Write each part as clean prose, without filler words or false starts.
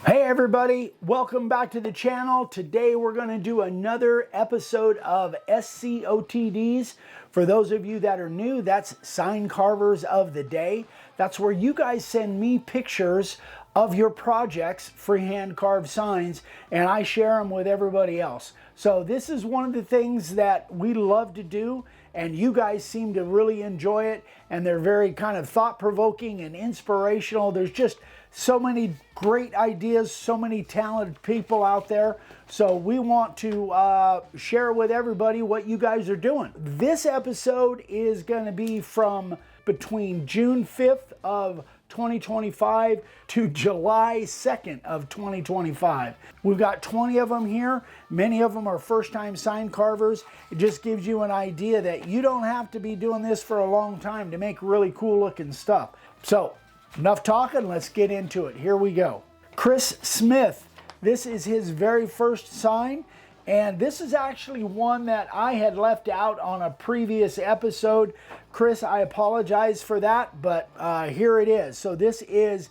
Hey everybody, welcome back to the channel. Today we're going to do another episode of SCOTDs. For those of you that are new, that's Sign Carvers of the Day. That's where you guys send me pictures of your projects, freehand carved signs, and I share them with everybody else. So this is one of the things that we love to do, and you guys seem to really enjoy it, and they're very kind of thought-provoking and inspirational. There's just so many great ideas, so many talented people out there. So we want to share with everybody what you guys are doing. This episode is going to be from between June 5th of 2025 to July 2nd of 2025. We've got 20 of them here. Many of them are first-time sign carvers. It just gives you an idea that you don't have to be doing this for a long time to make really cool looking stuff. So enough talking, let's get into it. Here we go. Chris Smith, this is his very first sign, and this is actually one that I had left out on a previous episode. Chris, I apologize for that, but here it is. So this is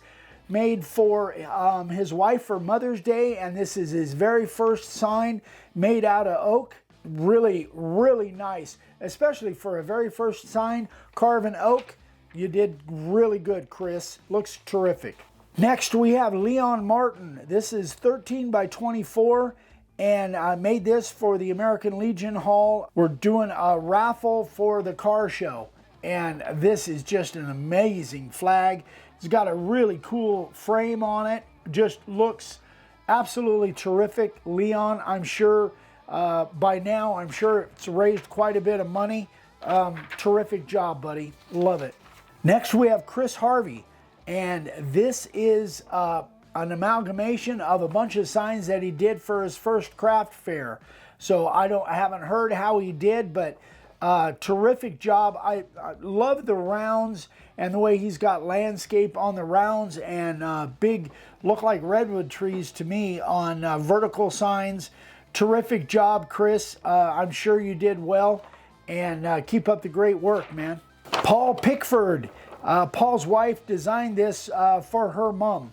made for his wife for Mother's Day, and this is his very first sign made out of oak. Really, really nice, especially for a very first sign carving oak. You did really good, Chris. Looks terrific. Next, we have Leon Martin. This is 13 by 24, and I made this for the American Legion Hall. We're doing a raffle for the car show, and this is just an amazing flag. It's got a really cool frame on it. Just looks absolutely terrific. Leon, I'm sure by now, I'm sure it's raised quite a bit of money. Terrific job, buddy. Love it. Next, we have Chris Harvey, and this is an amalgamation of a bunch of signs that he did for his first craft fair. So I haven't heard how he did, but terrific job. I love the rounds and the way he's got landscape on the rounds and big, look like redwood trees to me on vertical signs. Terrific job, Chris. I'm sure you did well, and keep up the great work, man. Paul Pickford, Paul's wife designed this for her mom,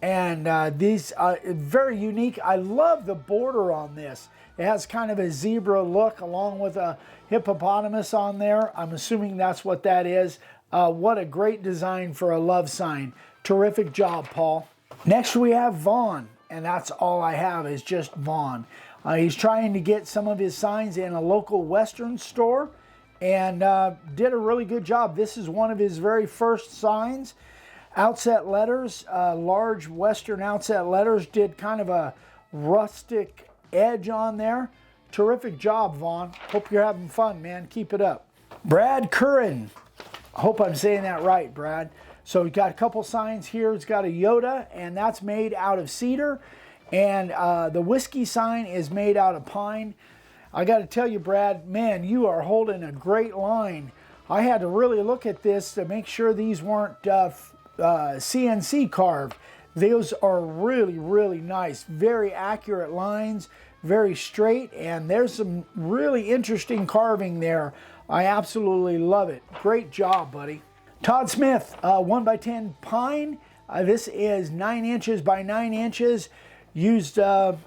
and these very unique. I love the border on this. It has kind of a zebra look along with a hippopotamus on there. I'm assuming that's what that is. What a great design for a love sign. Terrific job, Paul. Next we have Vaughn, and that's all I have is just Vaughn. He's trying to get some of his signs in a local Western store, and did a really good job. This is one of his very first signs. Outset letters, large Western outset letters, did kind of a rustic edge on there. Terrific job, Vaughn. Hope you're having fun, man. Keep it up. Brad Curran. I hope I'm saying that right, Brad. So we've got a couple signs here. It's got a Yoda, and that's made out of cedar. And the whiskey sign is made out of pine. I got to tell you, Brad, man, you are holding a great line. I had to really look at this to make sure these weren't CNC carved. Those are really, really nice. Very accurate lines, very straight, and there's some really interesting carving there. I absolutely love it. Great job, buddy. Todd Smith, 1x10 pine. This is 9 inches by 9 inches. Used the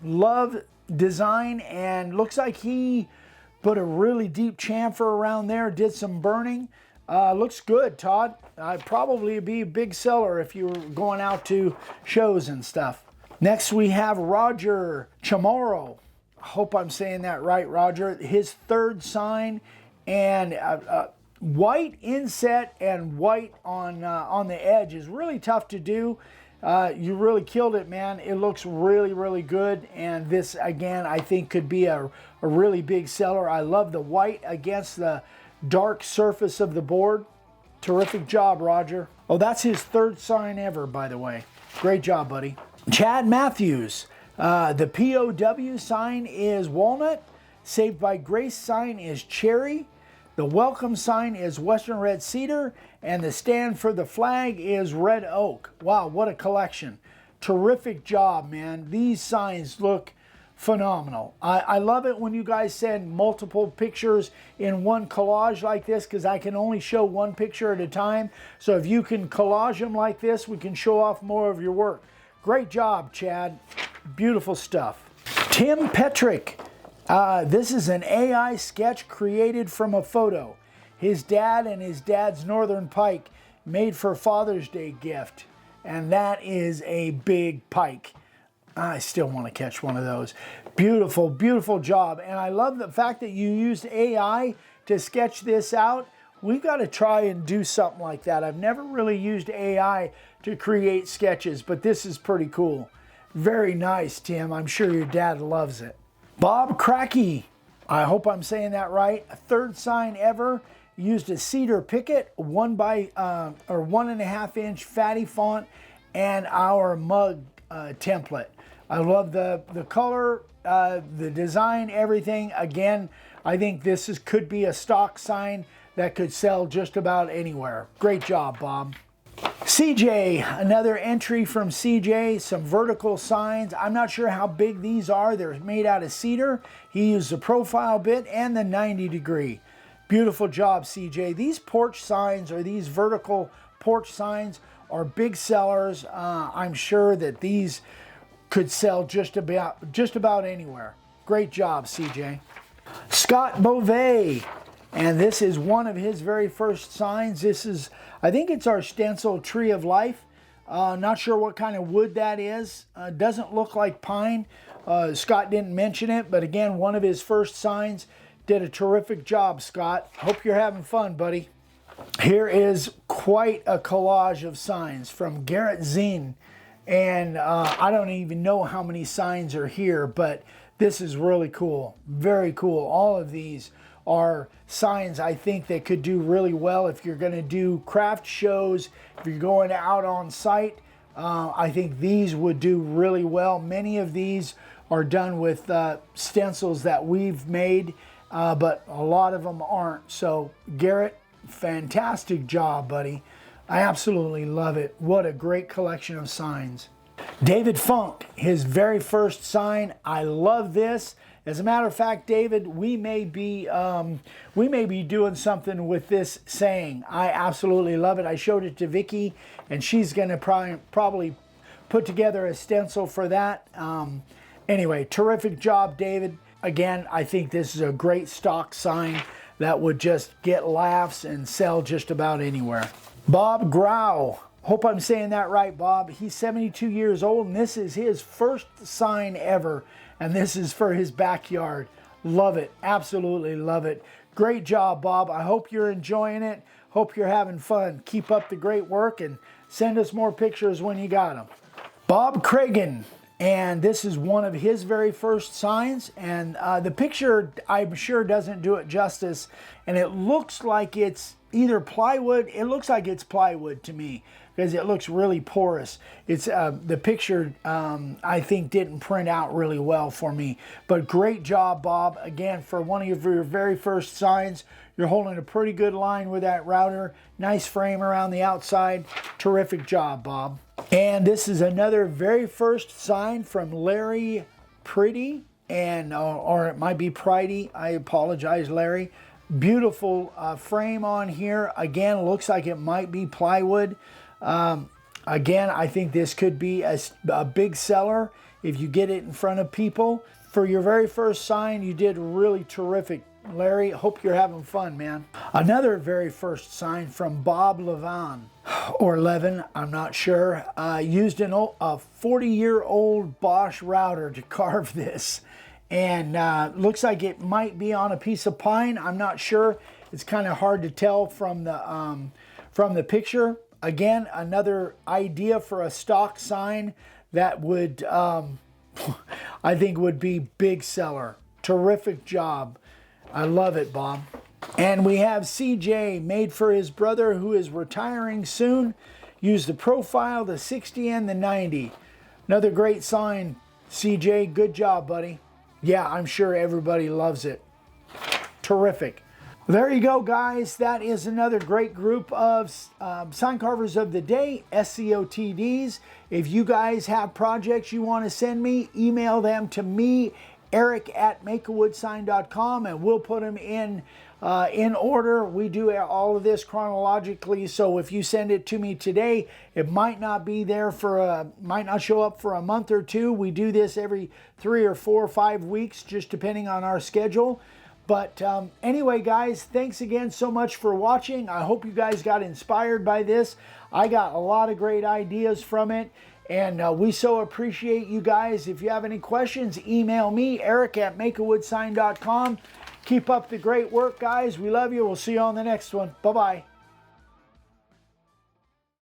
Love design, and looks like he put a really deep chamfer around there, did some burning. Looks good, Todd. I'd probably be a big seller if you were going out to shows and stuff. Next we have Roger Chamorro. I hope I'm saying that right, Roger. His third sign, and white inset and white on the edge is really tough to do. You really killed it, man. It looks really, really good. And this, again, I think could be a really big seller. I love the white against the dark surface of the board. Terrific job, Roger. Oh, that's his third sign ever, by the way. Great job, buddy. Chad Matthews. The POW sign is walnut. Saved by Grace sign is cherry. The welcome sign is Western red cedar, and the stand for the flag is red oak. Wow, what a collection. Terrific job, man. These signs look phenomenal. I love it when you guys send multiple pictures in one collage like this, because I can only show one picture at a time. So if you can collage them like this, we can show off more of your work. Great job, Chad. Beautiful stuff. Tim Petrick. This is an AI sketch created from a photo. His dad and his dad's Northern Pike made for Father's Day gift. And that is a big pike. I still want to catch one of those. Beautiful, beautiful job. And I love the fact that you used AI to sketch this out. We've got to try and do something like that. I've never really used AI to create sketches, but this is pretty cool. Very nice, Tim. I'm sure your dad loves it. Bob Cracky. I hope I'm saying that right. A third sign ever. Used a cedar picket, 1.5 inch fatty font, and our mug template. I love the color, the design, everything. Again, I think this could be a stock sign that could sell just about anywhere. Great job, Bob. CJ, another entry from CJ, some vertical signs. I'm not sure how big these are. They're made out of cedar. He used the profile bit and the 90 degree. Beautiful job, CJ. These porch signs, or these vertical porch signs, are big sellers. I'm sure that these could sell just about anywhere. Great job, CJ. Scott Beauvais, and this is one of his very first signs. This is, I think it's our stencil Tree of Life. Not sure what kind of wood that is. Doesn't look like pine. Scott didn't mention it, but again, one of his first signs. Did a terrific job, Scott. Hope you're having fun, buddy. Here is quite a collage of signs from Garrett Zine. And I don't even know how many signs are here, but this is really cool. Very cool. All of these are signs I think that could do really well if you're going to do craft shows, if you're going out on site. I think these would do really well. Many of these are done with stencils that we've made, but a lot of them aren't. So Garrett, fantastic job, buddy. I absolutely love it. What a great collection of signs. David Funk, his very first sign. I love this. As a matter of fact, David, we may be doing something with this saying. I absolutely love it. I showed it to Vicky, and she's going to probably put together a stencil for that. Anyway, terrific job, David. Again, I think this is a great stock sign that would just get laughs and sell just about anywhere. Bob Grau. Hope I'm saying that right, Bob. He's 72 years old, and this is his first sign ever, and this is for his backyard. Love it. Absolutely love it. Great job, Bob. I hope you're enjoying it. Hope you're having fun. Keep up the great work, and send us more pictures when you got them. Bob Cragen. And this is one of his very first signs, and the picture I'm sure doesn't do it justice, and it looks like it's either plywood. It looks like it's plywood to me because it looks really porous. It's the picture I think didn't print out really well for me, but great job, Bob. Again, for one of your very first signs, you're holding a pretty good line with that router. Nice frame around the outside. Terrific job, Bob. And this is another very first sign from Larry Pretty, and or it might be Pridey. I apologize, Larry. Beautiful frame on here. Again, looks like it might be plywood. Again, I think this could be a big seller if you get it in front of people. For your very first sign, you did really terrific, Larry. Hope you're having fun, man. Another very first sign from Bob Levin, or Levin, I'm not sure. Used a 40-year-old Bosch router to carve this. And looks like it might be on a piece of pine. I'm not sure. It's kind of hard to tell from the picture. Again, another idea for a stock sign that would, I think would be big seller. Terrific job. I love it, Bob. And we have CJ, made for his brother who is retiring soon. Use the profile, the 60 and the 90. Another great sign, CJ. Good job, buddy. Yeah, I'm sure everybody loves it. Terrific. There you go, guys. That is another great group of sign carvers of the day, SCOTDs. If you guys have projects you want to send me, email them to me, Eric@makeawoodsign.com, and we'll put them in in order. We do all of this chronologically, so if you send it to me today, it might not be there might not show up for a month or two. We do this every 3 or 4 or 5 weeks, just depending on our schedule. But anyway, guys, thanks again so much for watching. I hope you guys got inspired by this. I got a lot of great ideas from it, and we so appreciate you guys. If you have any questions, email me, eric@makeawoodsign.com. Keep up the great work, guys. We love you. We'll see you on the next one. Bye-bye.